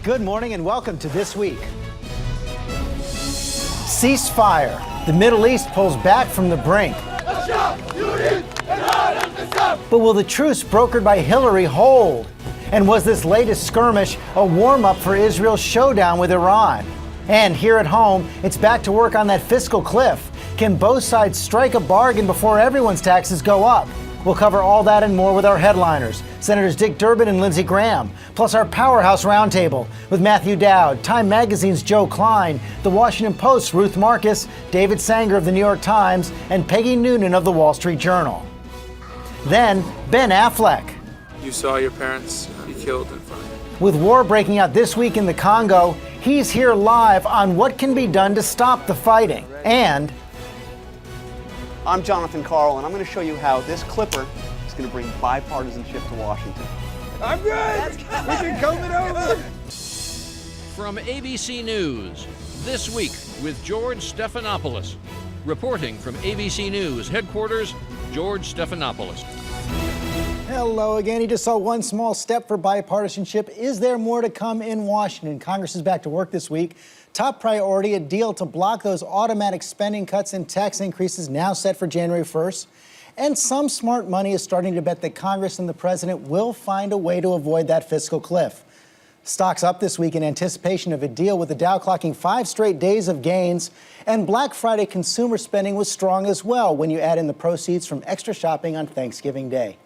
Good morning and welcome to This Week. Ceasefire. The Middle East pulls back from the brink. But will the truce brokered by Hillary hold? And was this latest skirmish a warm-up for Israel's showdown with Iran? And here at home, it's back to work on that fiscal cliff. Can both sides strike a bargain before everyone's taxes go up? We'll cover all that and more with our headliners, Senators Durbin and Lindsey Graham, plus our Powerhouse Roundtable with Matthew Dowd, Time Magazine's Joe Klein, The Washington Post's Ruth Marcus, David Sanger of The New York Times, and Peggy Noonan of The Wall Street Journal. Then, Ben Affleck. You saw your parents be killed in front of you. With war breaking out this week in the Congo, he's here live on what can be done to stop the fighting. And I'm Jonathan Carl, and I'm going to show you how this clipper is going to bring bipartisanship to Washington. I'm good. We can comb it over. From ABC News, This Week with George Stephanopoulos. Reporting from ABC News headquarters, George Stephanopoulos. hello again. He just saw one small step for bipartisanship. Is there more to come in Washington? Congress is back to work this week. Top priority, a deal to block those automatic spending cuts and tax increases now set for January 1st. And some smart money is starting to bet that Congress and the president will find a way to avoid that fiscal cliff. Stocks up this week in anticipation of a deal, with the Dow clocking 5 straight days of gains. And Black Friday consumer spending was strong as well when you add in the proceeds from extra shopping on Thanksgiving Day.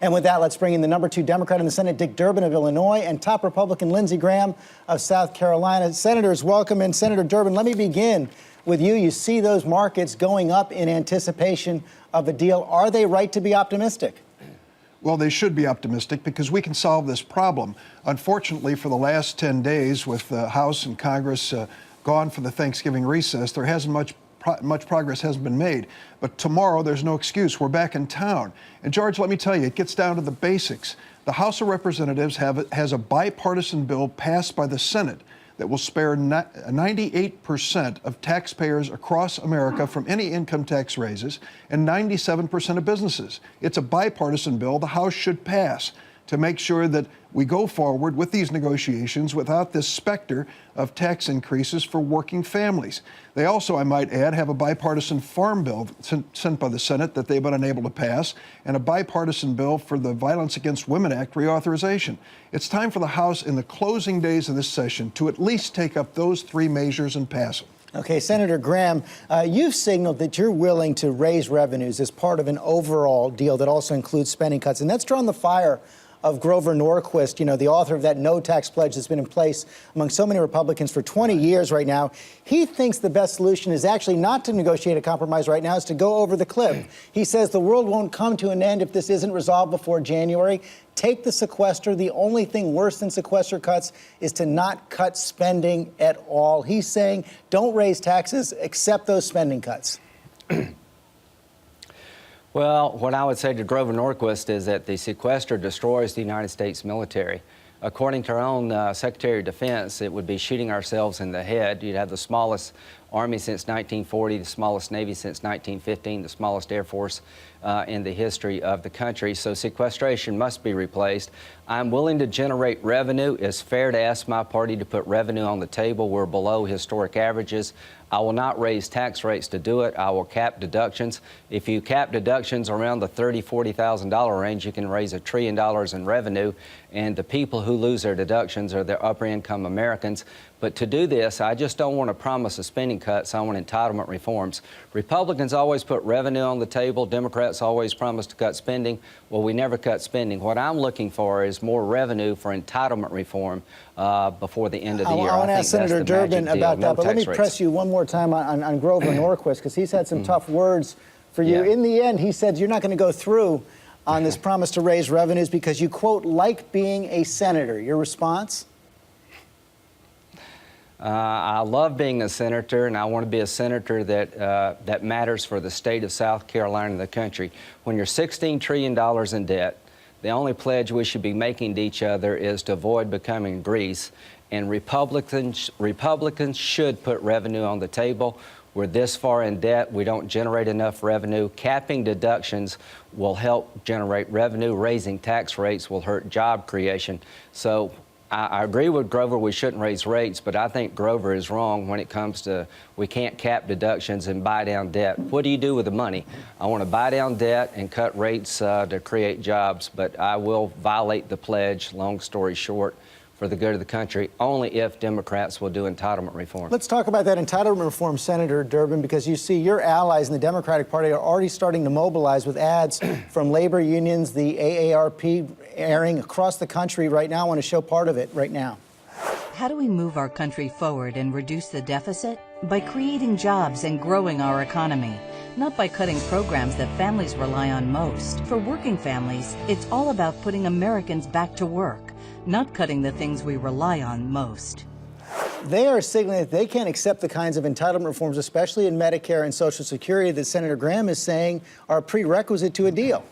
And with that, let's bring in the number 2 Democrat in the Senate, Durbin of Illinois, and top Republican Lindsey Graham of South Carolina. Senators, welcome. And Senator Durbin, let me begin with you. You see those markets going up in anticipation of a deal. Are they right to be optimistic? Well, they should be optimistic because we can solve this problem. Unfortunately, for the last 10 days, with the House and Congress gone for the Thanksgiving recess, there hasn't much progress hasn't been made. But tomorrow, there's no excuse. We're back in town. And George, let me tell you, it gets down to the basics. The House of Representatives has a bipartisan bill passed by the Senate that will spare 98% of taxpayers across America from any income tax raises and 97% of businesses. It's a bipartisan bill the House should pass to make sure that we go forward with these negotiations without this specter of tax increases for working families. They also, I might add, have a bipartisan farm bill sent by the Senate that they've been unable to pass, and a bipartisan bill for the Violence Against Women Act reauthorization. It's time for the House in the closing days of this session to at least take up those 3 measures and pass them. Okay, Senator Graham, you've signaled that you're willing to raise revenues as part of an overall deal that also includes spending cuts, and that's drawn the fire of Grover Norquist, the author of that no tax pledge that's been in place among so many Republicans for 20 years right now. He thinks the best solution is actually not to negotiate a compromise right now, is to go over the cliff. He says the world won't come to an end if this isn't resolved before January. Take the sequester. The only thing worse than sequester cuts is to not cut spending at all. He's saying don't raise taxes, accept those spending cuts. Well, what I would say to Grover Norquist is that the sequester destroys the United States military. According to our own Secretary of Defense, it would be shooting ourselves in the head. You'd have the smallest Army since 1940, the smallest Navy since 1915, the smallest Air Force in the history of the country. So sequestration must be replaced. I'm willing to generate revenue. It's fair to ask my party to put revenue on the table. We're below historic averages. I will not raise tax rates to do it. I will cap deductions. If you cap deductions around the $30,000, $40,000 range, you can raise $1 trillion in revenue. And the people who lose their deductions are the upper income Americans. But to do this, I just don't want to promise a spending cuts. I want entitlement reforms. Republicans always put revenue on the table. Democrats always promise to cut spending. Well, we never cut spending. What I'm looking for is more revenue for entitlement reform before the end of the year. I want to ask Senator Durbin about that, but let me press you one more time on Grover Norquist, because he's had some tough words for you. In the end, he said you're not going to go through on this promise to raise revenues because you, quote, like being a senator. Your response? I love being a senator, and I want to be a senator that matters for the state of South Carolina and the country. When you're $16 trillion in debt, the only pledge we should be making to each other is to avoid becoming Greece. And Republicans should put revenue on the table. We're this far in debt. We don't generate enough revenue. Capping deductions will help generate revenue. Raising tax rates will hurt job creation. So I agree with Grover, we shouldn't raise rates, but I think Grover is wrong when it comes to we can't cap deductions and buy down debt. What do you do with the money? I want to buy down debt and cut rates to create jobs, but I will violate the pledge, long story short, for the good of the country, only if Democrats will do entitlement reform. Let's talk about that entitlement reform, Senator Durbin, because you see your allies in the Democratic Party are already starting to mobilize with ads from labor unions, the AARP airing across the country right now. I want to show part of it right now. How do we move our country forward and reduce the deficit? By creating jobs and growing our economy, not by cutting programs that families rely on most. For working families, it's all about putting Americans back to work, not cutting the things we rely on most. They are signaling that they can't accept the kinds of entitlement reforms, especially in Medicare and Social Security, that Senator Graham is saying are a prerequisite to a deal.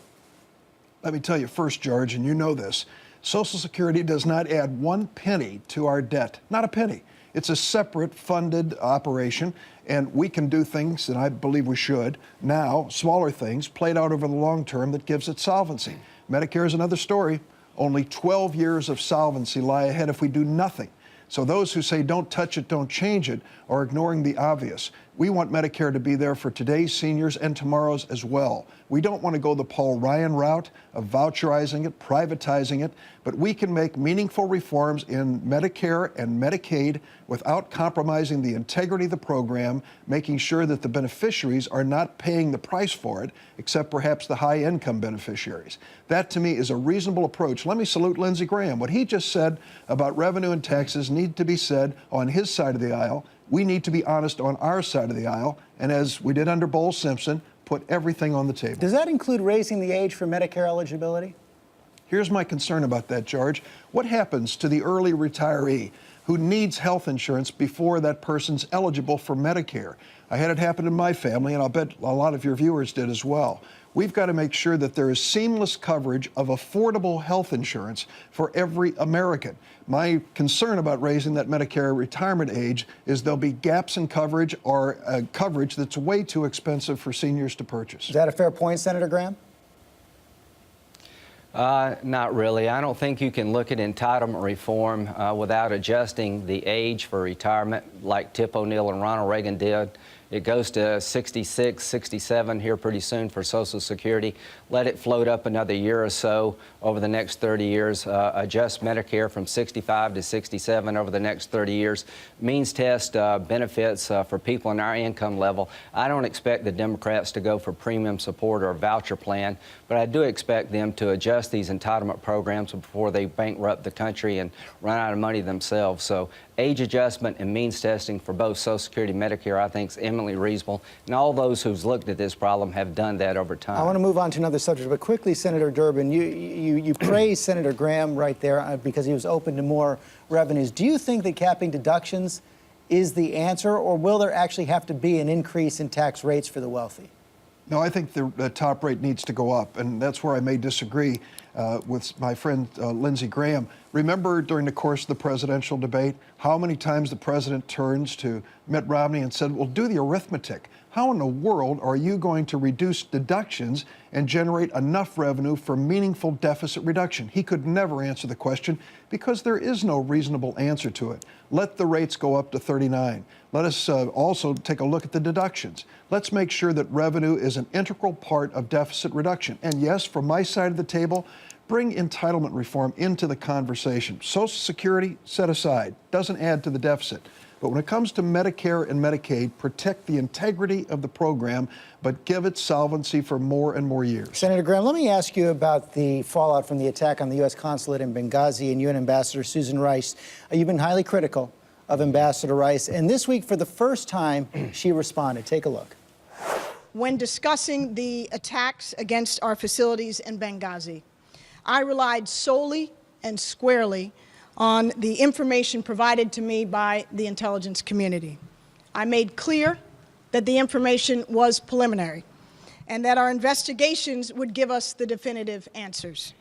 Let me tell you first, George, and you know this, Social Security does not add 1 penny to our debt, not a penny. It's a separate funded operation, and we can do things, and I believe we should, now, smaller things, played out over the long term that gives it solvency. Medicare is another story. Only 12 years of solvency lie ahead if we do nothing. So those who say don't touch it, don't change it, are ignoring the obvious. We want Medicare to be there for today's seniors and tomorrow's as well. We don't want to go the Paul Ryan route of voucherizing it, privatizing it, but we can make meaningful reforms in Medicare and Medicaid without compromising the integrity of the program, making sure that the beneficiaries are not paying the price for it, except perhaps the high-income beneficiaries. That, to me, is a reasonable approach. Let me salute Lindsey Graham. What he just said about revenue and taxes need to be said on his side of the aisle. We need to be honest on our side of the aisle, and as we did under Bowles Simpson, put everything on the table. Does that include raising the age for Medicare eligibility? Here's my concern about that, George. What happens to the early retiree who needs health insurance before that person's eligible for Medicare? I had it happen in my family, and I'll bet a lot of your viewers did as well. We've got to make sure that there is seamless coverage of affordable health insurance for every American. My concern about raising that Medicare retirement age is there'll be gaps in coverage or coverage that's way too expensive for seniors to purchase. Is that a fair point, Senator Graham? Not really. I don't think you can look at entitlement reform without adjusting the age for retirement like Tip O'Neill and Ronald Reagan did. It goes to 66, 67 here pretty soon for Social Security. Let it float up another year or so over the next 30 years. Adjust Medicare from 65 to 67 over the next 30 years. Means test benefits for people in our income level. I don't expect the Democrats to go for premium support or a voucher plan, but I do expect them to adjust these entitlement programs before they bankrupt the country and run out of money themselves. So age adjustment and means testing for both Social Security and Medicare, I think, is eminently reasonable. And all those who've looked at this problem have done that over time. I want to move on to another subject, but quickly, Senator Durbin, you praise Senator Graham right there because he was open to more revenues. Do you think that capping deductions is the answer, or will there actually have to be an increase in tax rates for the wealthy? No, I think the top rate needs to go up, and that's where I may disagree with my friend Lindsey Graham. Remember during the course of the presidential debate how many times the president turns to Mitt Romney and said, well, do the arithmetic. How in the world are you going to reduce deductions and generate enough revenue for meaningful deficit reduction? He could never answer the question because there is no reasonable answer to it. Let the rates go up to 39. Let us also take a look at the deductions. Let's make sure that revenue is an integral part of deficit reduction. And yes, from my side of the table, bring entitlement reform into the conversation. Social Security, set aside, doesn't add to the deficit. But when it comes to Medicare and Medicaid, protect the integrity of the program, but give it solvency for more and more years. Senator Graham, let me ask you about the fallout from the attack on the U.S. consulate in Benghazi and UN Ambassador Susan Rice. You've been highly critical of Ambassador Rice, and this week, for the first time, she responded. Take a look. When discussing the attacks against our facilities in Benghazi, I relied solely and squarely on the information provided to me by the intelligence community. I made clear that the information was preliminary and that our investigations would give us the definitive answers.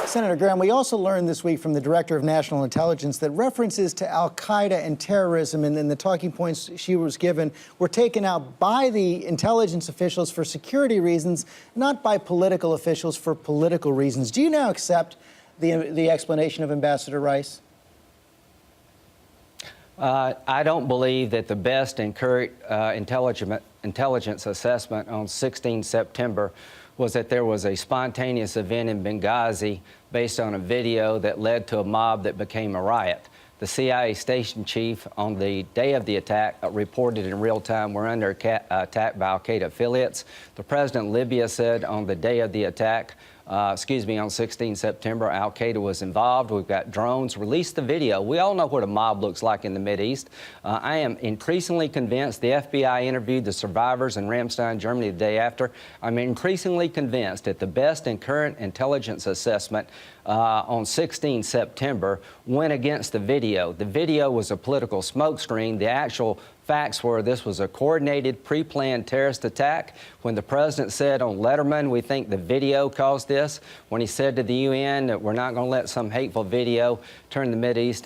Senator Graham, we also learned this week from the Director of National Intelligence that references to al-Qaeda and terrorism and the talking points she was given were taken out by the intelligence officials for security reasons, not by political officials for political reasons. Do you now accept the explanation of Ambassador Rice? I don't believe that the best and current intelligence assessment on 16 September was that there was a spontaneous event in Benghazi based on a video that led to a mob that became a riot. The CIA station chief on the day of the attack reported in real time we're under attack by al-Qaeda affiliates. The president of Libya said on the day of the attack, on 16 September, al-Qaeda was involved. We've got drones. Released the video. We all know what a mob looks like in the Mideast. I am increasingly convinced. The FBI interviewed the survivors in Ramstein, Germany, the day after. I'm increasingly convinced that the best and current intelligence assessment on 16 September went against the video. The video was a political smokescreen. The actual facts were this was a coordinated, pre-planned terrorist attack. When the president said on Letterman, we think the video caused this, when he said to the UN that we're not going to let some hateful video turn the Mideast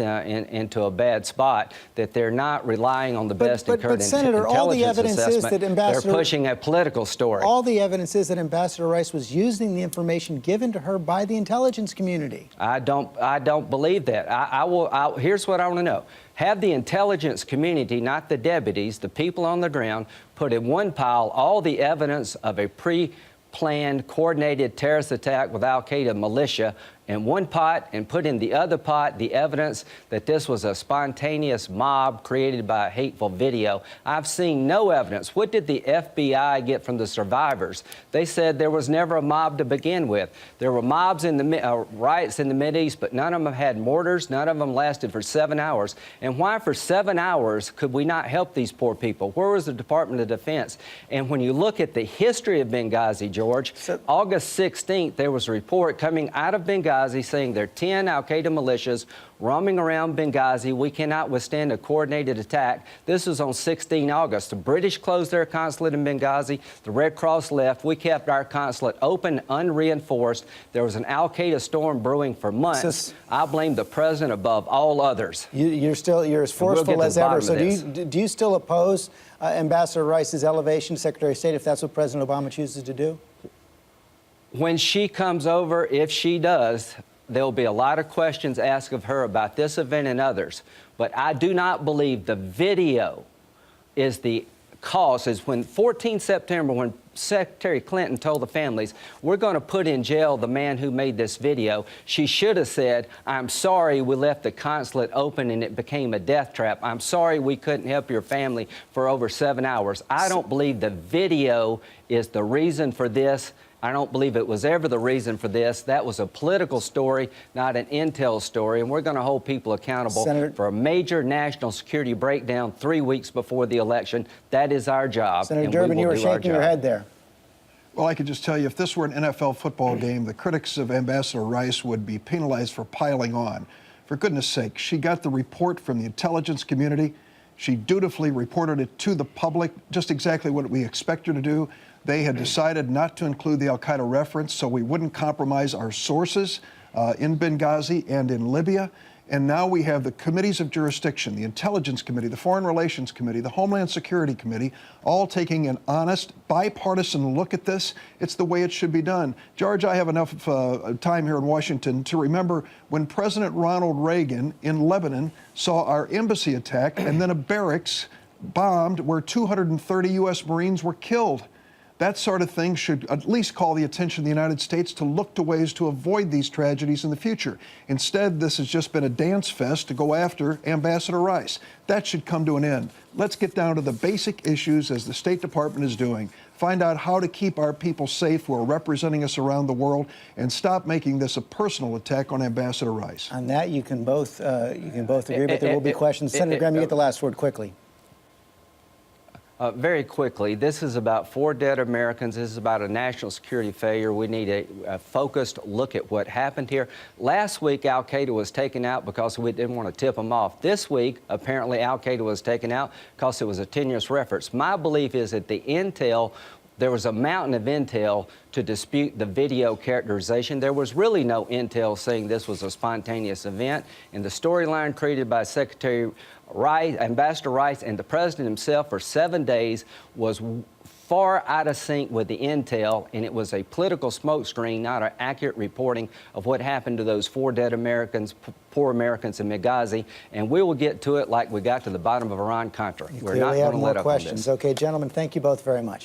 into a bad spot, that they're not relying on the best and current Senator, all the evidence is that they're pushing a political story. All the evidence is that Ambassador Rice was using the information given to her by the intelligence community. I don't believe that. Here's what I want to know. Have the intelligence community, not the deputies, the people on the ground, put in one pile all the evidence of a pre-planned, coordinated terrorist attack with al-Qaeda militia in one pot, and put in the other pot the evidence that this was a spontaneous mob created by a hateful video. I've seen no evidence. What did the FBI get from the survivors? They said there was never a mob to begin with. There were mobs in the riots in the Mideast, but none of them had mortars. None of them lasted for 7 hours. And why for 7 hours could we not help these poor people? Where was the Department of Defense? And when you look at the history of Benghazi, George, August 16th, there was a report coming out of Benghazi saying there are 10 al-Qaeda militias roaming around Benghazi. We cannot withstand a coordinated attack. This was on 16 August. The British closed their consulate in Benghazi. The Red Cross left. We kept our consulate open, unreinforced. There was an al-Qaeda storm brewing for months. I blame the president above all others. You're as forceful as ever. So do you still oppose Ambassador Rice's elevation to Secretary of State if that's what President Obama chooses to do? When she comes over, if she does, there will be a lot of questions asked of her about this event and others. But I do not believe the video is the cause. Is when 14 September, when Secretary Clinton told the families, we're going to put in jail the man who made this video, she should have said, I'm sorry we left the consulate open and it became a death trap. I'm sorry we couldn't help your family for over 7 hours. I don't believe the video is the reason for this. I don't believe it was ever the reason for this. That was a political story, not an intel story, and we're going to hold people accountable for a major national security breakdown 3 weeks before the election. That is our job. Senator Durbin, you were shaking your head there. Well, I could just tell you, if this were an NFL football game, the critics of Ambassador Rice would be penalized for piling on. For goodness sake, she got the report from the intelligence community. She dutifully reported it to the public, just exactly what we expect her to do. They had decided not to include the al-Qaeda reference so we wouldn't compromise our sources in Benghazi and in Libya. And now we have the committees of jurisdiction, the Intelligence Committee, the Foreign Relations Committee, the Homeland Security Committee, all taking an honest, bipartisan look at this. It's the way it should be done. George, I have enough time here in Washington to remember when President Ronald Reagan in Lebanon saw our embassy attacked and then a barracks bombed where 230 U.S. Marines were killed. That sort of thing should at least call the attention of the United States to look to ways to avoid these tragedies in the future. Instead, this has just been a dance fest to go after Ambassador Rice. That should come to an end. Let's get down to the basic issues as the State Department is doing. Find out how to keep our people safe who are representing us around the world, and stop making this a personal attack on Ambassador Rice. On that, you can both agree, but there will be questions. Senator Graham, you get the last word quickly. Very quickly, this is about 4 dead Americans. This is about a national security failure. We need a focused look at what happened here. Last week, al-Qaeda was taken out because we didn't want to tip them off. This week, apparently, al-Qaeda was taken out because it was a tenuous reference. My belief is that the intel, there was a mountain of intel to dispute the video characterization. There was really no intel saying this was a spontaneous event. And the storyline created by Secretary Rice, Ambassador Rice, and the president himself for 7 days was far out of sync with the intel, and it was a political smokescreen, not an accurate reporting of what happened to those 4 dead Americans, poor Americans in Benghazi. And we will get to it like we got to the bottom of Iran-Contra. We're not Clearly going have to more let up on questions. this. Okay, gentlemen, thank you both very much.